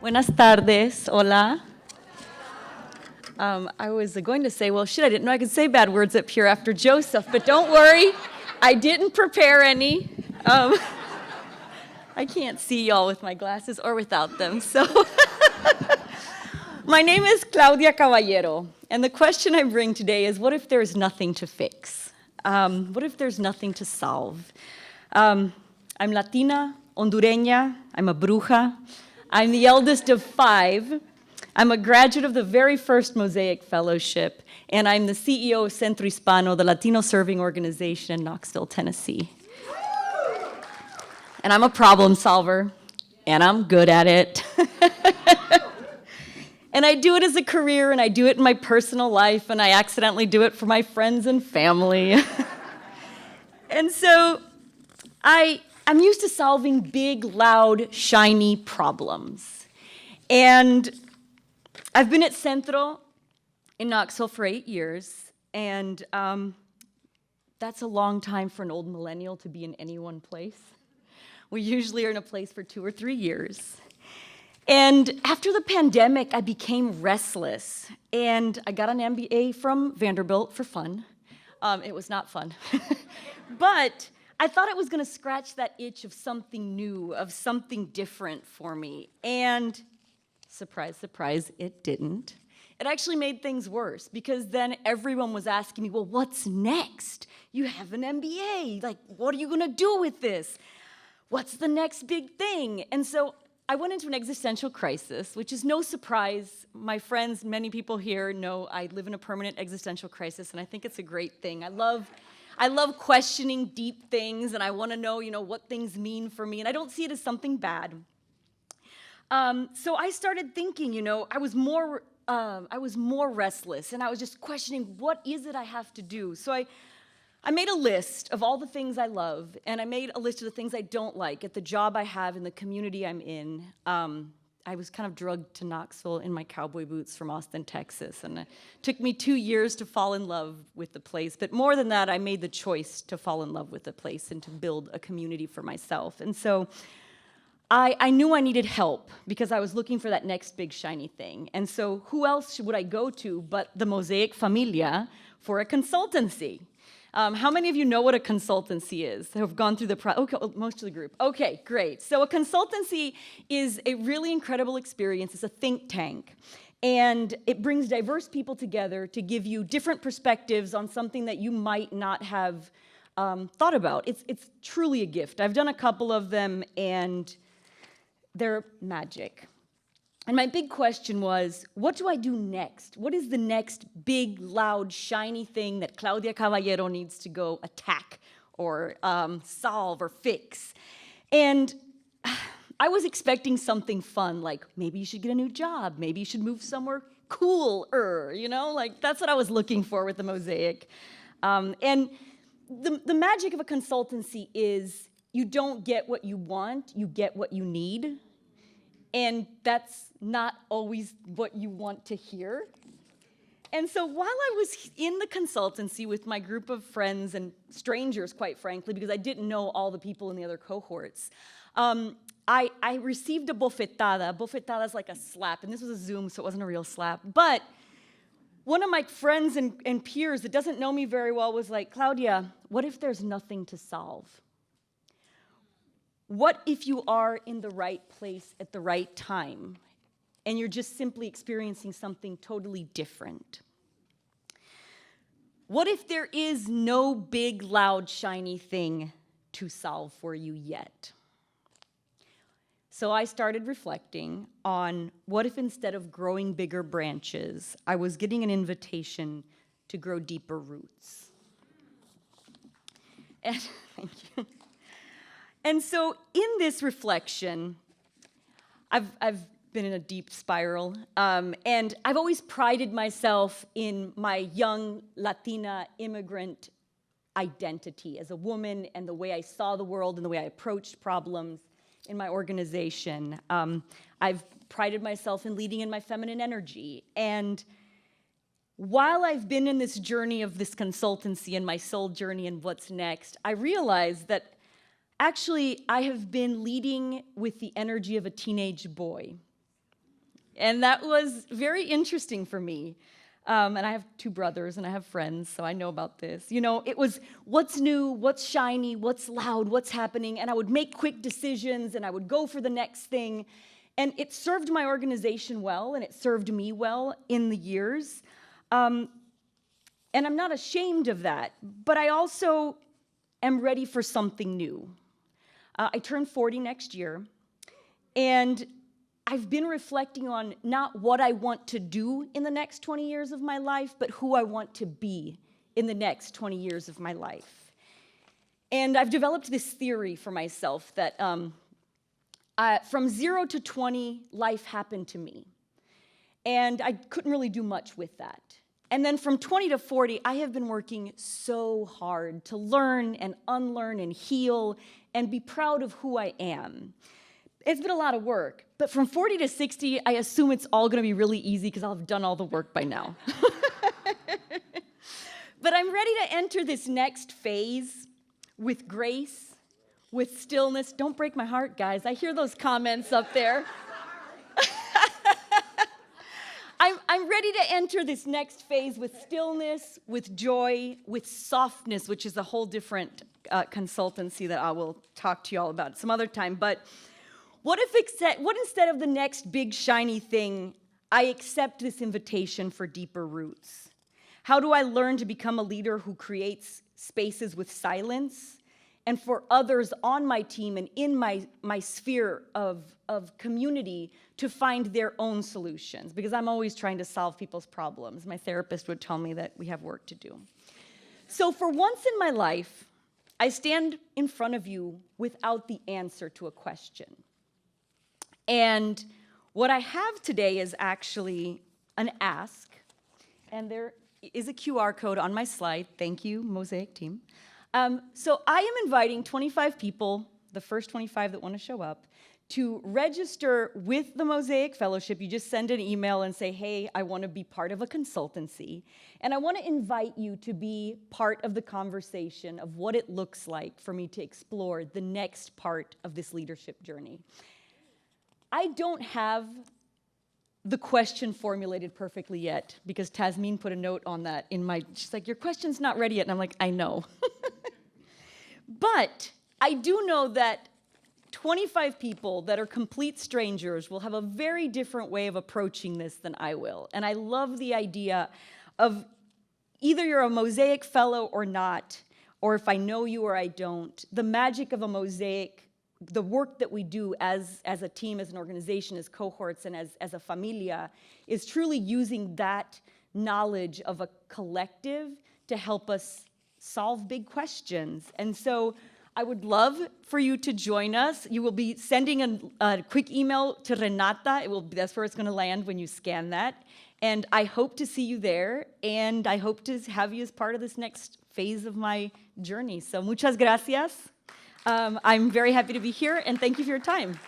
Buenas tardes, hola. I was going to say, well, shit, I didn't know I could say bad words up here after Joseph, but don't worry, I didn't prepare any. I can't see y'all with my glasses or without them, so. My name is Claudia Caballero, and the question I bring today is, what if there's nothing to fix? What if there's nothing to solve? I'm Latina, Hondureña, I'm a bruja, I'm the eldest of 5, I'm a graduate of the very first Mosaic Fellowship, and I'm the CEO of Centro, Hispano, the Latino serving organization in Knoxville, Tennessee. And I'm a problem solver, and I'm good at it. And I do it as a career, and I do it in my personal life, and I accidentally do it for my friends and family. And so I'm used to solving big, loud, shiny problems. And I've been at Centro in Knoxville for 8 years, and that's a long time for an old millennial to be in any one place. We usually are in a place for 2 or 3 years. And after the pandemic, I became restless, and I got an MBA from Vanderbilt for fun. It was not fun. But I thought it was going to scratch that itch of something new, of something different for me. And surprise, surprise, it didn't. It actually made things worse, because then everyone was asking me, well, what's next? You have an MBA. Like, what are you going to do with this? What's the next big thing? And so I went into an existential crisis, which is no surprise. My friends, many people here know I live in a permanent existential crisis, and I think it's a great thing. I love questioning deep things, and I want to know, what things mean for me, and I don't see it as something bad. So I started thinking, I was more restless, and I was just questioning, what is it I have to do? So I made a list of all the things I love, and I made a list of the things I don't like at the job I have in the community I'm in. I was kind of drugged to Knoxville in my cowboy boots from Austin, Texas, and it took me 2 years to fall in love with the place. But more than that, I made the choice to fall in love with the place and to build a community for myself. And so I knew I needed help, because I was looking for that next big shiny thing. And so who else would I go to but the Mosaic Familia for a consultancy? How many of you know what a consultancy is? Have gone through the okay, most of the group. Okay, great. So a consultancy is a really incredible experience. It's a think tank. And it brings diverse people together to give you different perspectives on something that you might not have thought about. It's truly a gift. I've done a couple of them, and they're magic. And my big question was, what do I do next? What is the next big, loud, shiny thing that Claudia Caballero needs to go attack or solve or fix? And I was expecting something fun, like maybe you should get a new job, maybe you should move somewhere cooler, like that's what I was looking for with the Mosaic. And the magic of a consultancy is you don't get what you want, you get what you need. And that's not always what you want to hear. And so while I was in the consultancy with my group of friends and strangers, quite frankly, because I didn't know all the people in the other cohorts, I received a bofetada. Bofetada is like a slap, and this was a Zoom, so it wasn't a real slap. But one of my friends and peers that doesn't know me very well was like, Claudia, what if there's nothing to solve? What if you are in the right place at the right time, and you're just simply experiencing something totally different? What if there is no big, loud, shiny thing to solve for you yet? So I started reflecting on what if instead of growing bigger branches, I was getting an invitation to grow deeper roots. And thank you. And so in this reflection, I've been in a deep spiral, and I've always prided myself in my young Latina immigrant identity as a woman, and the way I saw the world and the way I approached problems in my organization. I've prided myself in leading in my feminine energy. And while I've been in this journey of this consultancy and my soul journey and what's next, I realized that actually, I have been leading with the energy of a teenage boy. And that was very interesting for me. And I have 2 brothers and I have friends, so I know about this. You know, it was what's new, what's shiny, what's loud, what's happening, and I would make quick decisions and I would go for the next thing. And it served my organization well and it served me well in the years. And I'm not ashamed of that, but I also am ready for something new. I turn 40 next year, and I've been reflecting on not what I want to do in the next 20 years of my life, but who I want to be in the next 20 years of my life. And I've developed this theory for myself that from 0 to 20, life happened to me. And I couldn't really do much with that. And then from 20 to 40, I have been working so hard to learn and unlearn and heal and be proud of who I am. It's been a lot of work, but from 40 to 60, I assume it's all going to be really easy because I'll have done all the work by now. But I'm ready to enter this next phase with grace, with stillness. Don't break my heart, guys. I hear those comments up there. I'm ready to enter this next phase with stillness, with joy, with softness, which is a whole different consultancy that I will talk to you all about some other time. But what instead of the next big shiny thing, I accept this invitation for deeper roots? How do I learn to become a leader who creates spaces with silence, and for others on my team and in my sphere of community to find their own solutions? Because I'm always trying to solve people's problems. My therapist would tell me that we have work to do. So for once in my life, I stand in front of you without the answer to a question. And what I have today is actually an ask, and there is a QR code on my slide. Thank you, Mosaic team. So I am inviting 25 people, the first 25 that want to show up, to register with the Mosaic Fellowship. You just send an email and say, hey, I want to be part of a consultancy, and I want to invite you to be part of the conversation of what it looks like for me to explore the next part of this leadership journey. I don't have the question formulated perfectly yet, because Tasmin put a note on that she's like, your question's not ready yet, and I'm like, I know. But I do know that 25 people that are complete strangers will have a very different way of approaching this than I will. And I love the idea of either you're a Mosaic fellow or not, or if I know you or I don't, the magic of a Mosaic, the work that we do as a team, as an organization, as cohorts, and as a familia, is truly using that knowledge of a collective to help us solve big questions. And so I would love for you to join us. You will be sending a quick email to Renata. That's where it's going to land when you scan that. And I hope to see you there, and I hope to have you as part of this next phase of my journey. So muchas gracias. I'm very happy to be here, and thank you for your time.